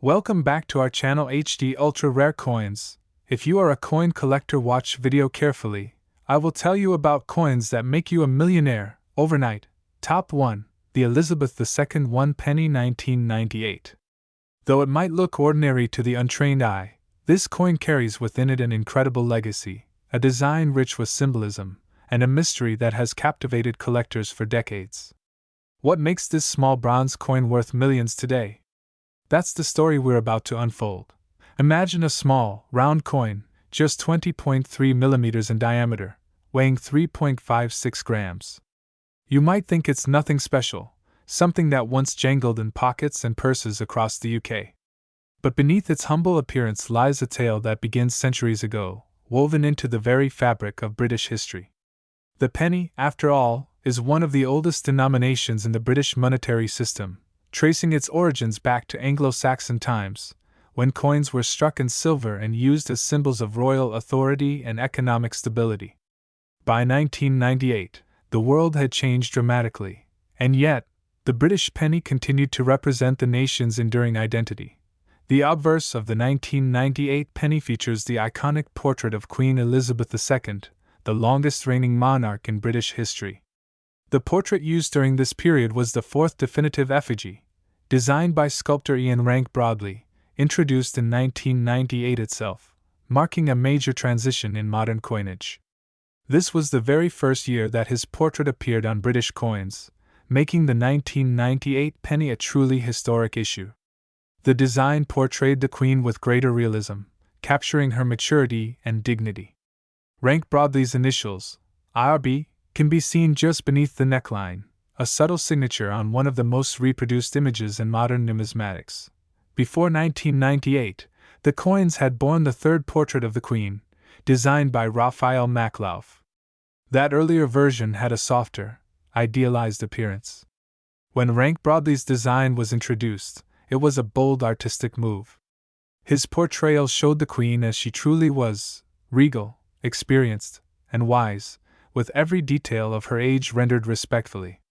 Welcome back to our channel HD Ultra Rare Coins. If you are a coin collector, watch video carefully. I will tell you about coins that make you a millionaire overnight. Top 1. The Elizabeth II 1 penny 1998. Though it might look ordinary to the untrained eye, this coin carries within it an incredible legacy, a design rich with symbolism, and a mystery that has captivated collectors for decades. What makes this small bronze coin worth millions today? That's the story we're about to unfold. Imagine a small, round coin, just 20.3 millimeters in diameter, weighing 3.56 grams. You might think it's nothing special, something that once jangled in pockets and purses across the UK. But beneath its humble appearance lies a tale that begins centuries ago, woven into the very fabric of British history. The penny, after all, is one of the oldest denominations in the British monetary system, tracing its origins back to Anglo-Saxon times, when coins were struck in silver and used as symbols of royal authority and economic stability. By 1998, the world had changed dramatically, and yet, the British penny continued to represent the nation's enduring identity. The obverse of the 1998 penny features the iconic portrait of Queen Elizabeth II, the longest reigning monarch in British history. The portrait used during this period was the fourth definitive effigy, designed by sculptor Ian Rank Broadley, introduced in 1998 itself, marking a major transition in modern coinage. This was the very first year that his portrait appeared on British coins, making the 1998 penny a truly historic issue. The design portrayed the Queen with greater realism, capturing her maturity and dignity. Rank Broadley's initials, IRB, can be seen just beneath the neckline, a subtle signature on one of the most reproduced images in modern numismatics. Before 1998, the coins had borne the third portrait of the Queen, designed by Raphael Maklauf. That earlier version had a softer, idealized appearance. When Rank Broadley's design was introduced, it was a bold artistic move. His portrayal showed the Queen as she truly was, regal, experienced, and wise, with every detail of her age rendered respectfully.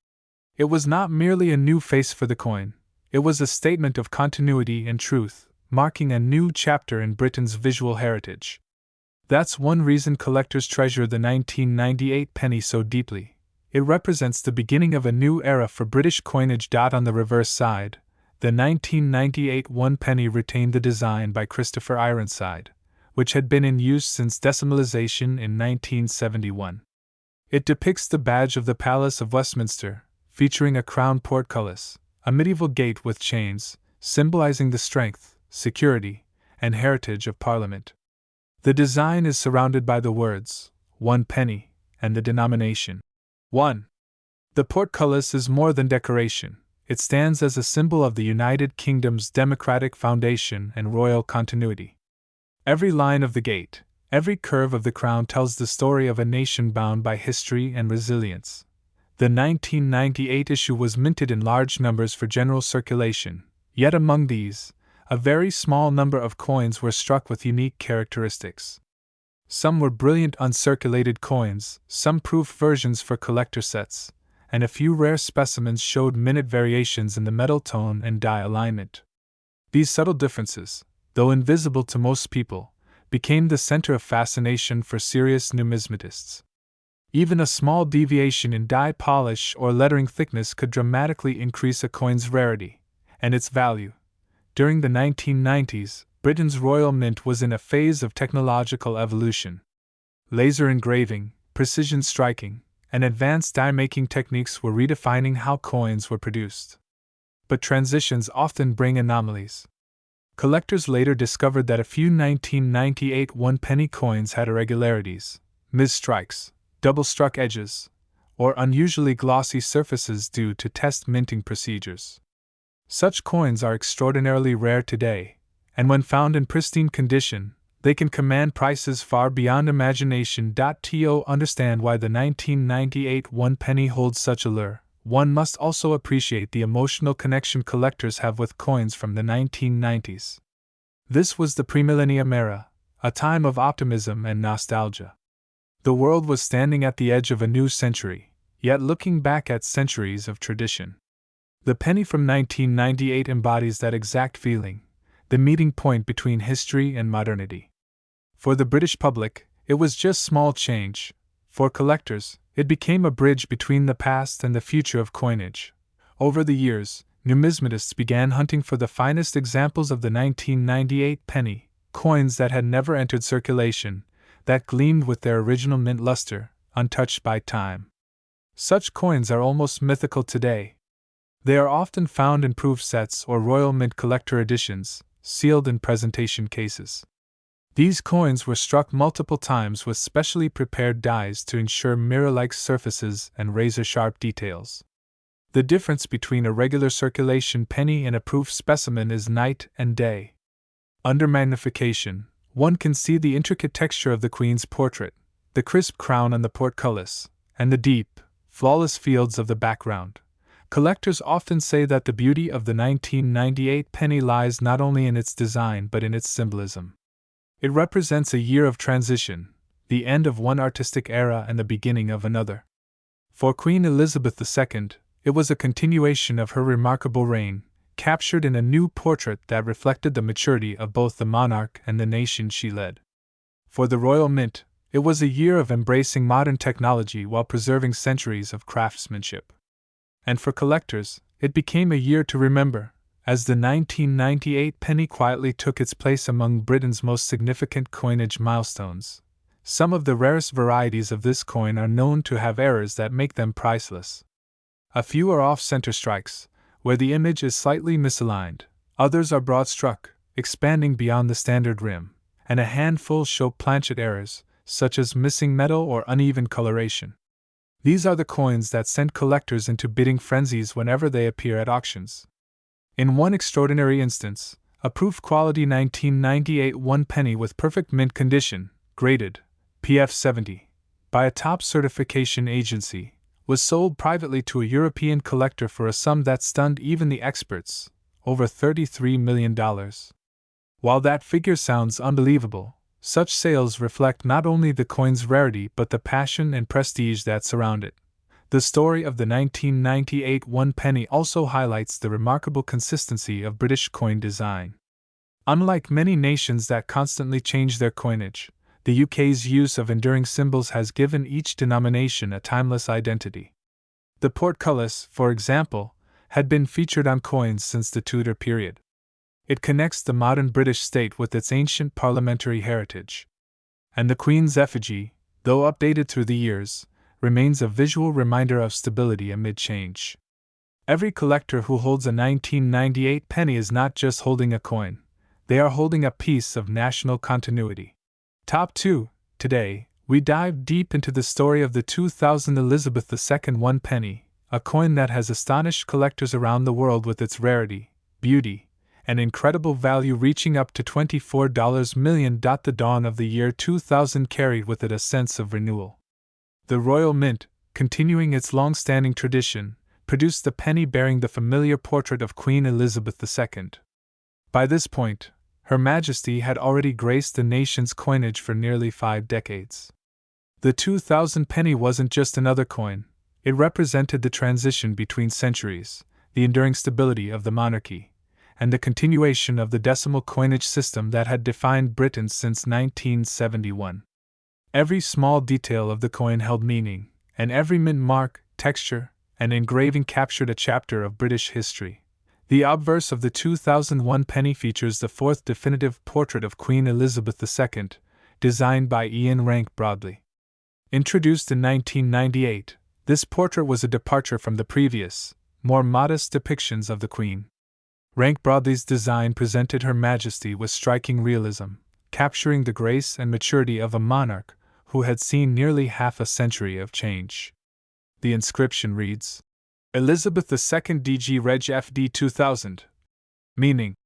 It was not merely a new face for the coin, it was a statement of continuity and truth, marking a new chapter in Britain's visual heritage. That's one reason collectors treasure the 1998 penny so deeply. It represents the beginning of a new era for British coinage. On the reverse side, the 1998 1 penny retained the design by Christopher Ironside, which had been in use since decimalization in 1971. It depicts the badge of the Palace of Westminster, featuring a crown portcullis, a medieval gate with chains, symbolizing the strength, security, and heritage of Parliament. The design is surrounded by the words, 1 penny, and the denomination, 1. The portcullis is more than decoration, it stands as a symbol of the United Kingdom's democratic foundation and royal continuity. Every line of the gate, every curve of the crown tells the story of a nation bound by history and resilience. The 1998 issue was minted in large numbers for general circulation, yet among these, a very small number of coins were struck with unique characteristics. Some were brilliant uncirculated coins, some proof versions for collector sets, and a few rare specimens showed minute variations in the metal tone and die alignment. These subtle differences, though invisible to most people, became the center of fascination for serious numismatists. Even a small deviation in die polish or lettering thickness could dramatically increase a coin's rarity and its value. During the 1990s, Britain's Royal Mint was in a phase of technological evolution. Laser engraving, precision striking, and advanced die-making techniques were redefining how coins were produced. But transitions often bring anomalies. Collectors later discovered that a few 1998 1 penny coins had irregularities, mis-strikes, double-struck edges, or unusually glossy surfaces due to test minting procedures. Such coins are extraordinarily rare today, and when found in pristine condition, they can command prices far beyond imagination. To understand why the 1998 1 penny holds such allure, one must also appreciate the emotional connection collectors have with coins from the 1990s. This was the premillennium era, a time of optimism and nostalgia. The world was standing at the edge of a new century, yet looking back at centuries of tradition. The penny from 1998 embodies that exact feeling. the meeting point between history and modernity. For the British public, it was just small change. For collectors, it became a bridge between the past and the future of coinage. Over the years, numismatists began hunting for the finest examples of the 1998 penny, coins that had never entered circulation, that gleamed with their original mint luster, untouched by time. Such coins are almost mythical today. They are often found in proof sets or Royal Mint collector editions, sealed in presentation cases. These coins were struck multiple times with specially prepared dies to ensure mirror-like surfaces and razor-sharp details. The difference between a regular circulation penny and a proof specimen is night and day. Under magnification, one can see the intricate texture of the Queen's portrait, the crisp crown on the portcullis, and the deep, flawless fields of the background. Collectors often say that the beauty of the 1998 penny lies not only in its design but in its symbolism. It represents a year of transition, the end of one artistic era and the beginning of another. For Queen Elizabeth II, it was a continuation of her remarkable reign, captured in a new portrait that reflected the maturity of both the monarch and the nation she led. For the Royal Mint, it was a year of embracing modern technology while preserving centuries of craftsmanship. And for collectors, it became a year to remember, as the 1998 penny quietly took its place among Britain's most significant coinage milestones. Some of the rarest varieties of this coin are known to have errors that make them priceless. A few are off-center strikes, where the image is slightly misaligned. Others are broad-struck, expanding beyond the standard rim, and a handful show planchet errors, such as missing metal or uneven coloration. These are the coins that send collectors into bidding frenzies whenever they appear at auctions. In one extraordinary instance, a proof-quality 1998 one penny with perfect mint condition, graded PF 70, by a top certification agency, was sold privately to a European collector for a sum that stunned even the experts, over $33 million. While that figure sounds unbelievable, such sales reflect not only the coin's rarity but the passion and prestige that surround it. The story of the 1998 one penny also highlights the remarkable consistency of British coin design. Unlike many nations that constantly change their coinage, the UK's use of enduring symbols has given each denomination a timeless identity. The portcullis, for example, had been featured on coins since the Tudor period. It connects the modern British state with its ancient parliamentary heritage. And the Queen's effigy, though updated through the years, remains a visual reminder of stability amid change. Every collector who holds a 1998 penny is not just holding a coin, they are holding a piece of national continuity. Top 2. Today, we dive deep into the story of the 2000 Elizabeth II one penny, a coin that has astonished collectors around the world with its rarity, beauty, and incredible value reaching up to $24 million. The dawn of the year 2000 carried with it a sense of renewal. The Royal Mint, continuing its long-standing tradition, produced the penny bearing the familiar portrait of Queen Elizabeth II. By this point, Her Majesty had already graced the nation's coinage for nearly 5 decades. The 2000 penny wasn't just another coin, it represented the transition between centuries, the enduring stability of the monarchy, and the continuation of the decimal coinage system that had defined Britain since 1971. Every small detail of the coin held meaning, and every mint mark, texture, and engraving captured a chapter of British history. The obverse of the 2001 penny features the fourth definitive portrait of Queen Elizabeth II, designed by Ian Rank Broadley. Introduced in 1998, this portrait was a departure from the previous, more modest depictions of the Queen. Rank Broadley's design presented Her Majesty with striking realism, capturing the grace and maturity of a monarch who had seen nearly half a century of change. The inscription reads, Elizabeth II DG Reg FD 2000, meaning,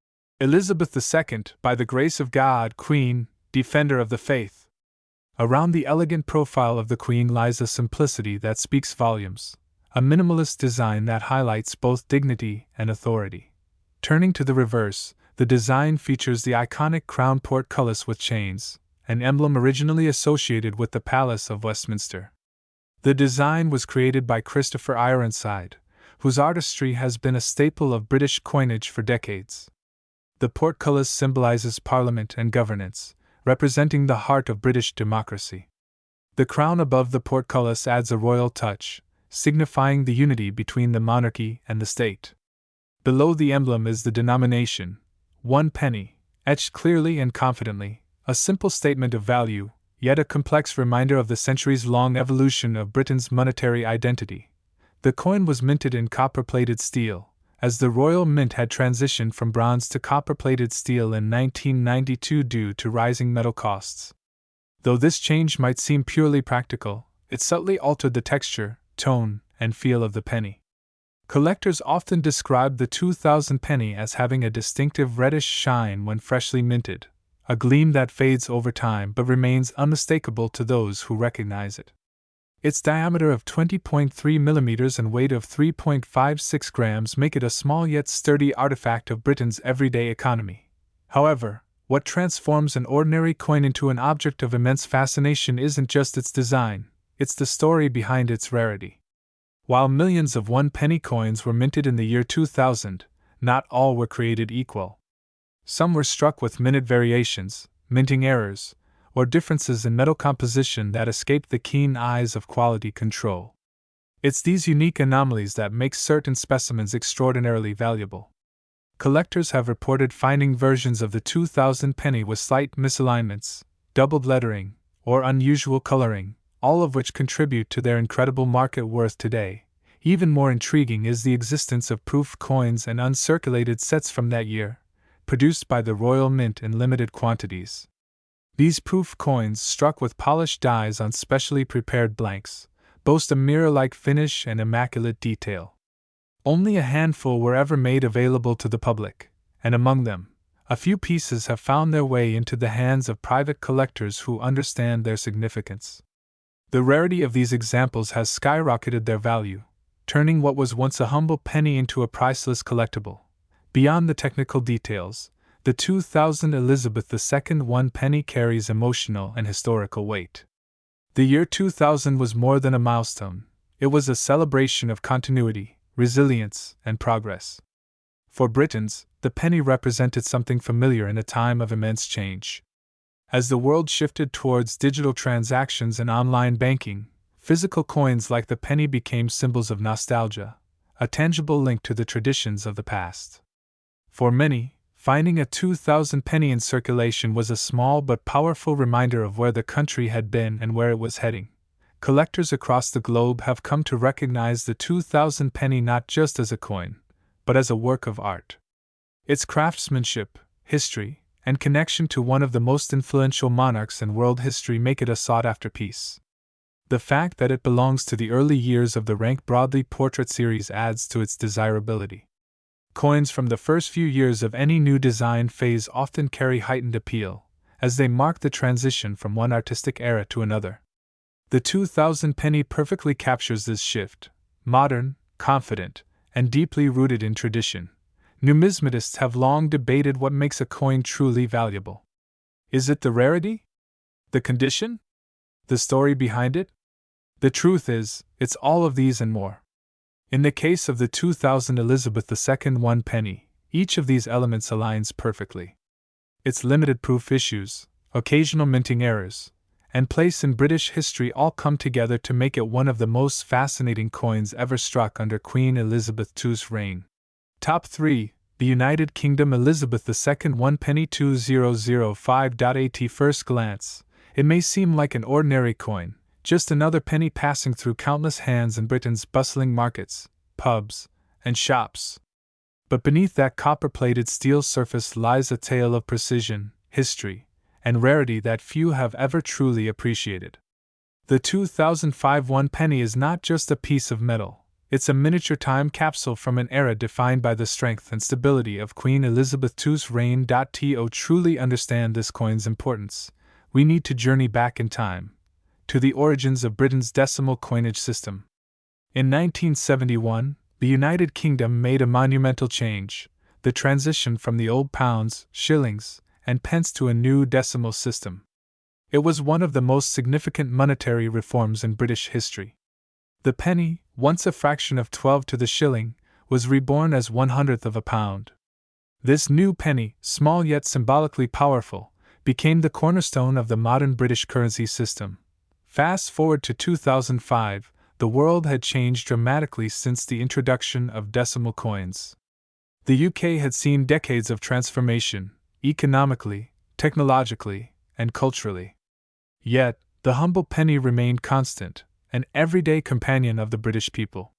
Elizabeth II, by the grace of God, Queen, Defender of the Faith. Around the elegant profile of the Queen lies a simplicity that speaks volumes, a minimalist design that highlights both dignity and authority. Turning to the reverse, the design features the iconic crown portcullis with chains, an emblem originally associated with the Palace of Westminster. The design was created by Christopher Ironside, whose artistry has been a staple of British coinage for decades. The portcullis symbolizes Parliament and governance, representing the heart of British democracy. The crown above the portcullis adds a royal touch, signifying the unity between the monarchy and the state. Below the emblem is the denomination, 1 penny, etched clearly and confidently, a simple statement of value, yet a complex reminder of the centuries-long evolution of Britain's monetary identity. The coin was minted in copper-plated steel, as the Royal Mint had transitioned from bronze to copper-plated steel in 1992 due to rising metal costs. Though this change might seem purely practical, it subtly altered the texture, tone, and feel of the penny. Collectors often describe the 2000 penny as having a distinctive reddish shine when freshly minted, a gleam that fades over time but remains unmistakable to those who recognize it. Its diameter of 20.3 mm and weight of 3.56 grams make it a small yet sturdy artifact of Britain's everyday economy. However, what transforms an ordinary coin into an object of immense fascination isn't just its design, it's the story behind its rarity. While millions of 1 penny coins were minted in the year 2000, not all were created equal. Some were struck with minute variations, minting errors, or differences in metal composition that escaped the keen eyes of quality control. It's these unique anomalies that make certain specimens extraordinarily valuable. Collectors have reported finding versions of the 2000 penny with slight misalignments, doubled lettering, or unusual coloring, all of which contribute to their incredible market worth today. Even more intriguing is the existence of proof coins and uncirculated sets from that year, produced by the Royal Mint in limited quantities. These proof coins, struck with polished dies on specially prepared blanks, boast a mirror-like finish and immaculate detail. Only a handful were ever made available to the public, and among them, a few pieces have found their way into the hands of private collectors who understand their significance. The rarity of these examples has skyrocketed their value, turning what was once a humble penny into a priceless collectible. Beyond the technical details, the 2000 Elizabeth II 1 penny carries emotional and historical weight. The year 2000 was more than a milestone, it was a celebration of continuity, resilience, and progress. For Britons, the penny represented something familiar in a time of immense change. As the world shifted towards digital transactions and online banking, physical coins like the penny became symbols of nostalgia, a tangible link to the traditions of the past. For many, finding a 2000 penny in circulation was a small but powerful reminder of where the country had been and where it was heading. Collectors across the globe have come to recognize the 2000 penny not just as a coin, but as a work of art. Its craftsmanship, history, and connection to one of the most influential monarchs in world history make it a sought-after piece. The fact that it belongs to the early years of the Rank Broadley portrait series adds to its desirability. Coins from the first few years of any new design phase often carry heightened appeal, as they mark the transition from one artistic era to another. The 2000 penny perfectly captures this shift, modern, confident, and deeply rooted in tradition. Numismatists have long debated what makes a coin truly valuable. Is it the rarity? The condition? The story behind it? The truth is, it's all of these and more. In the case of the 2000 Elizabeth II 1 penny, each of these elements aligns perfectly. Its limited proof issues, occasional minting errors, and place in British history all come together to make it one of the most fascinating coins ever struck under Queen Elizabeth II's reign. Top 3. The United Kingdom Elizabeth II 1 penny 2005. At first glance, it may seem like an ordinary coin, just another penny passing through countless hands in Britain's bustling markets, pubs, and shops. But beneath that copper-plated steel surface lies a tale of precision, history, and rarity that few have ever truly appreciated. The 2005 1 penny is not just a piece of metal, it's a miniature time capsule from an era defined by the strength and stability of Queen Elizabeth II's reign. To truly understand this coin's importance, we need to journey back in time, to the origins of Britain's decimal coinage system. In 1971, the United Kingdom made a monumental change, the transition from the old pounds, shillings, and pence to a new decimal system. It was one of the most significant monetary reforms in British history. The penny, once a fraction of 12 to the shilling, was reborn as 1/100th of a pound. This new penny, small yet symbolically powerful, became the cornerstone of the modern British currency system. Fast forward to 2005, the world had changed dramatically since the introduction of decimal coins. The UK had seen decades of transformation, economically, technologically, and culturally. Yet, the humble penny remained constant, an everyday companion of the British people.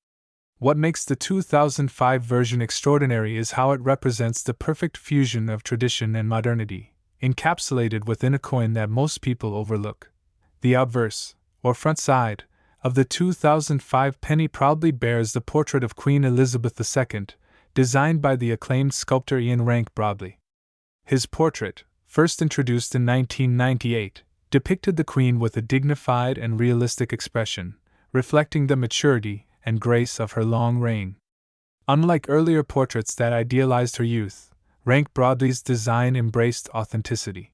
What makes the 2005 version extraordinary is how it represents the perfect fusion of tradition and modernity, encapsulated within a coin that most people overlook. The obverse, or front side, of the 2005 penny proudly bears the portrait of Queen Elizabeth II, designed by the acclaimed sculptor Ian Rank Broadley. His portrait, first introduced in 1998, depicted the Queen with a dignified and realistic expression, reflecting the maturity and grace of her long reign. Unlike earlier portraits that idealized her youth, Rank Broadley's design embraced authenticity.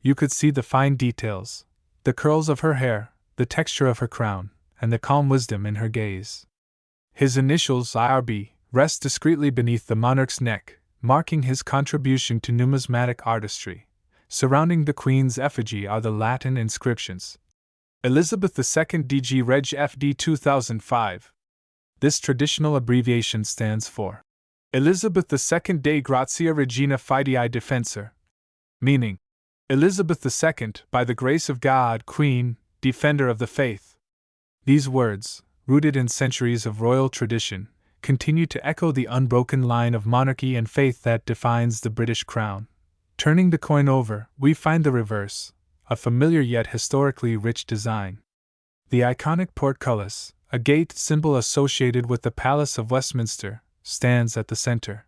You could see the fine details, the curls of her hair, the texture of her crown, and the calm wisdom in her gaze. His initials IRB rest discreetly beneath the monarch's neck, marking his contribution to numismatic artistry. Surrounding the Queen's effigy are the Latin inscriptions. Elizabeth II DG Reg FD 2005. This traditional abbreviation stands for Elizabeth II Dei Grazia Regina Fidei Defensor, meaning Elizabeth II, by the grace of God, Queen, Defender of the Faith. These words, rooted in centuries of royal tradition, continue to echo the unbroken line of monarchy and faith that defines the British crown. Turning the coin over, we find the reverse, a familiar yet historically rich design. The iconic portcullis, a gate symbol associated with the Palace of Westminster, stands at the center.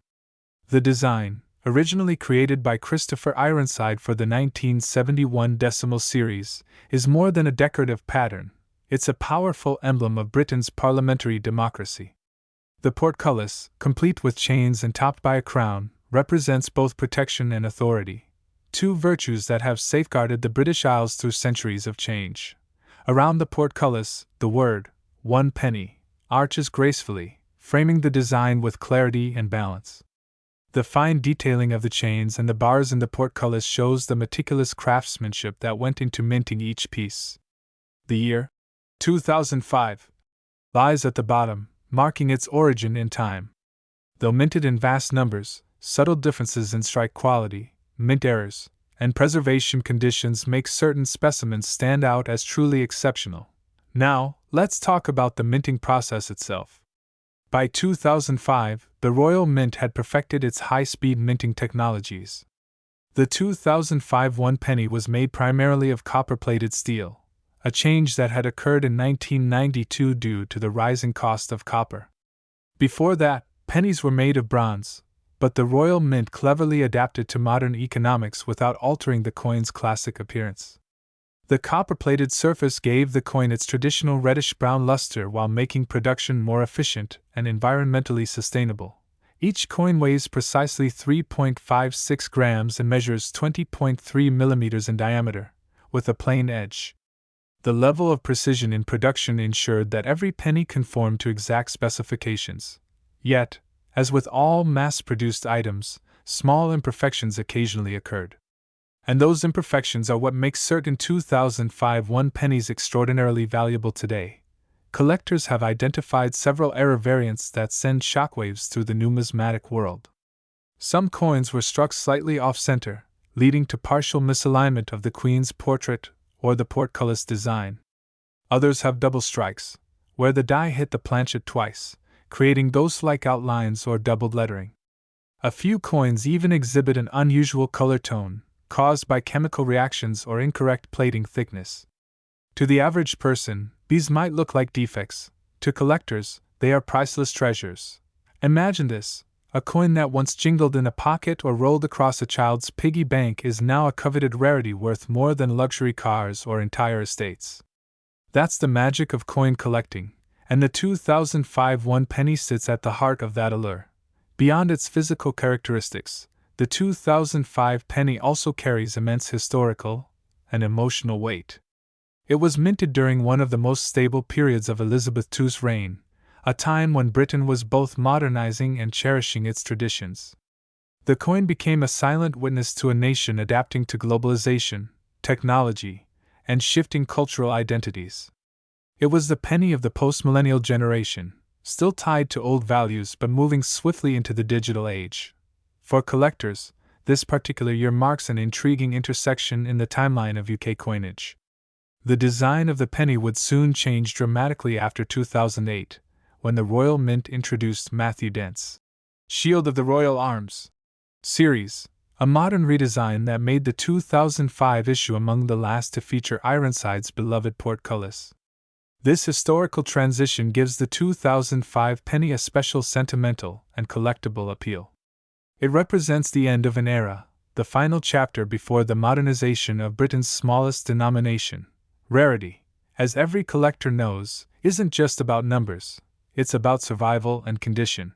The design, originally created by Christopher Ironside for the 1971 decimal series, is more than a decorative pattern, it's a powerful emblem of Britain's parliamentary democracy. The portcullis, complete with chains and topped by a crown, represents both protection and authority, two virtues that have safeguarded the British Isles through centuries of change. Around the portcullis, the word, 1 penny, arches gracefully, framing the design with clarity and balance. The fine detailing of the chains and the bars in the portcullis shows the meticulous craftsmanship that went into minting each piece. The year, 2005, lies at the bottom, marking its origin in time. Though minted in vast numbers, subtle differences in strike quality, mint errors, and preservation conditions make certain specimens stand out as truly exceptional. Now, let's talk about the minting process itself. By 2005, the Royal Mint had perfected its high-speed minting technologies. The 2005 1 penny was made primarily of copper-plated steel, a change that had occurred in 1992 due to the rising cost of copper. Before that, pennies were made of bronze, but the Royal Mint cleverly adapted to modern economics without altering the coin's classic appearance. The copper-plated surface gave the coin its traditional reddish-brown luster while making production more efficient and environmentally sustainable. Each coin weighs precisely 3.56 grams and measures 20.3 millimeters in diameter, with a plain edge. The level of precision in production ensured that every penny conformed to exact specifications. Yet, as with all mass-produced items, small imperfections occasionally occurred. And those imperfections are what makes certain 2005 1 pennies extraordinarily valuable today. Collectors have identified several error variants that send shockwaves through the numismatic world. Some coins were struck slightly off-center, leading to partial misalignment of the Queen's portrait or the portcullis design. Others have double strikes, where the die hit the planchet twice, creating ghost-like outlines or doubled lettering. A few coins even exhibit an unusual color tone, caused by chemical reactions or incorrect plating thickness. To the average person, these might look like defects. To collectors, they are priceless treasures. Imagine this: a coin that once jingled in a pocket or rolled across a child's piggy bank is now a coveted rarity worth more than luxury cars or entire estates. That's the magic of coin collecting, and the 2005 1 penny sits at the heart of that allure. Beyond its physical characteristics, the 2005 penny also carries immense historical and emotional weight. It was minted during one of the most stable periods of Elizabeth II's reign, a time when Britain was both modernizing and cherishing its traditions. The coin became a silent witness to a nation adapting to globalization, technology, and shifting cultural identities. It was the penny of the post-millennial generation, still tied to old values but moving swiftly into the digital age. For collectors, this particular year marks an intriguing intersection in the timeline of UK coinage. The design of the penny would soon change dramatically after 2008, when the Royal Mint introduced Matthew Dent's Shield of the Royal Arms series, a modern redesign that made the 2005 issue among the last to feature Ironside's beloved portcullis. This historical transition gives the 2005 penny a special sentimental and collectible appeal. It represents the end of an era, the final chapter before the modernization of Britain's smallest denomination. Rarity, as every collector knows, isn't just about numbers, it's about survival and condition.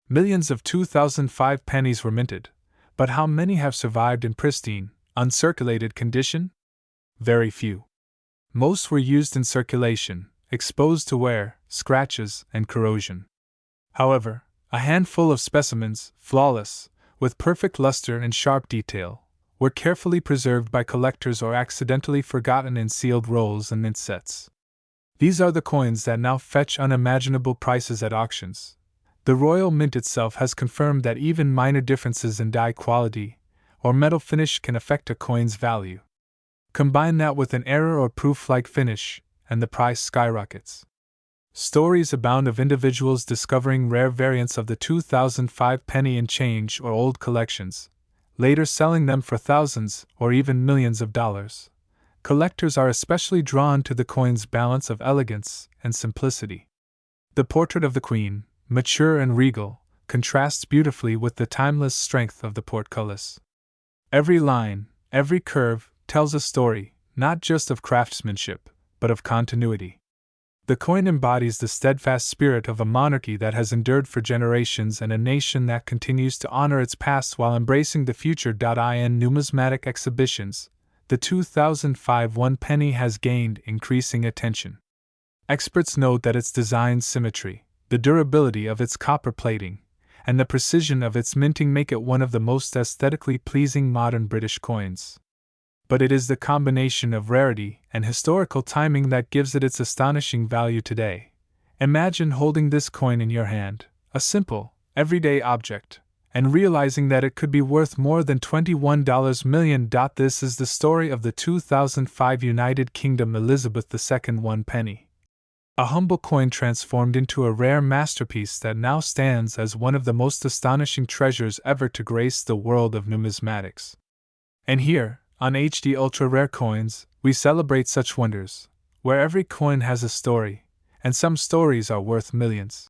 Millions of 2005 pennies were minted, but how many have survived in pristine, uncirculated condition? Very few. Most were used in circulation, exposed to wear, scratches, and corrosion. However, a handful of specimens, flawless, with perfect luster and sharp detail, were carefully preserved by collectors or accidentally forgotten in sealed rolls and mint sets. These are the coins that now fetch unimaginable prices at auctions. The Royal Mint itself has confirmed that even minor differences in die quality or metal finish can affect a coin's value. Combine that with an error or proof-like finish, and the price skyrockets. Stories abound of individuals discovering rare variants of the 2005 penny in change or old collections, later selling them for thousands or even millions of dollars. Collectors are especially drawn to the coin's balance of elegance and simplicity. The portrait of the Queen, mature and regal, contrasts beautifully with the timeless strength of the portcullis. Every line, every curve, tells a story, not just of craftsmanship, but of continuity. The coin embodies the steadfast spirit of a monarchy that has endured for generations and a nation that continues to honor its past while embracing the future. In numismatic exhibitions, the 2005 one penny has gained increasing attention. Experts note that its design's symmetry, the durability of its copper plating, and the precision of its minting make it one of the most aesthetically pleasing modern British coins. But it is the combination of rarity and historical timing that gives it its astonishing value today. Imagine holding this coin in your hand, a simple, everyday object, and realizing that it could be worth more than $21 million. This is the story of the 2005 United Kingdom Elizabeth II one penny. A humble coin transformed into a rare masterpiece that now stands as one of the most astonishing treasures ever to grace the world of numismatics. And here, on HD Ultra Rare Coins, we celebrate such wonders, where every coin has a story, and some stories are worth millions.